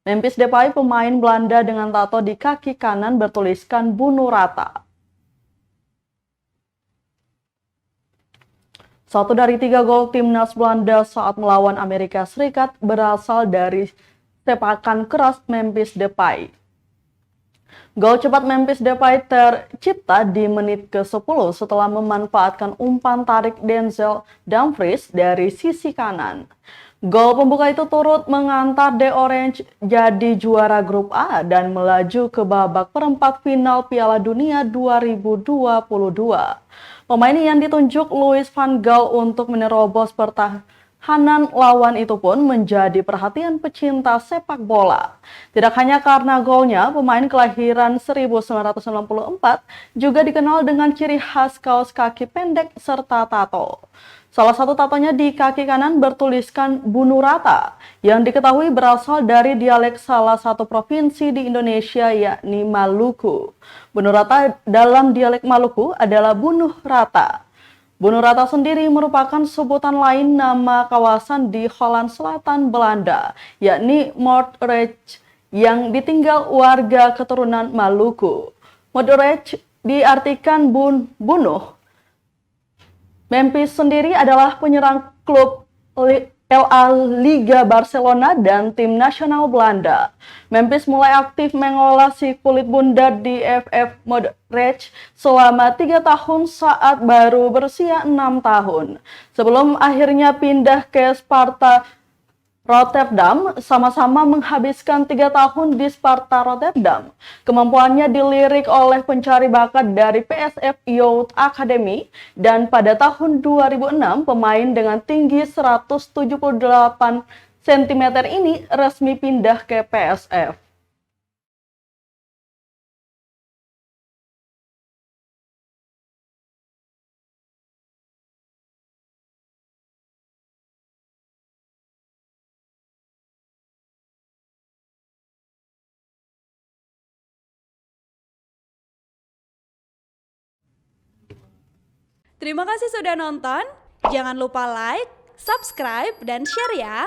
Memphis Depay, pemain Belanda dengan tato di kaki kanan bertuliskan "bunuh rata". Satu dari 3 gol timnas Belanda saat melawan Amerika Serikat berasal dari sepakan keras Memphis Depay. Gol cepat Memphis Depay tercipta di menit ke-10 setelah memanfaatkan umpan tarik Denzel Dumfries dari sisi kanan. Gol pembuka itu turut mengantar The Orange jadi juara grup A dan melaju ke babak perempat final Piala Dunia 2022. Pemain yang ditunjuk Louis van Gaal untuk menerobos pertahanan lawan itu pun menjadi perhatian pecinta sepak bola. Tidak hanya karena golnya, pemain kelahiran 1994 juga dikenal dengan ciri khas kaos kaki pendek serta tato. Salah satu tatonya di kaki kanan bertuliskan "bunuh rata", yang diketahui berasal dari dialek salah satu provinsi di Indonesia, yakni Maluku. Bunuh rata dalam dialek Maluku adalah bunuh rata. Bunuh rata sendiri merupakan sebutan lain nama kawasan di Holland Selatan, Belanda, yakni Moordrecht, yang ditinggal warga keturunan Maluku. Moordrecht diartikan bunuh. Memphis sendiri adalah penyerang klub LA Liga Barcelona dan tim nasional Belanda. Memphis mulai aktif mengolah si kulit bundar di FF Moordrecht selama 3 tahun saat baru berusia 6 tahun. Sebelum akhirnya pindah ke Sparta Rotterdam, sama-sama menghabiskan 3 tahun di Sparta Rotterdam. Kemampuannya dilirik oleh pencari bakat dari PSV Youth Academy, dan pada tahun 2006 pemain dengan tinggi 178 cm ini resmi pindah ke PSV. Terima kasih sudah nonton. Jangan lupa like, subscribe, dan share ya.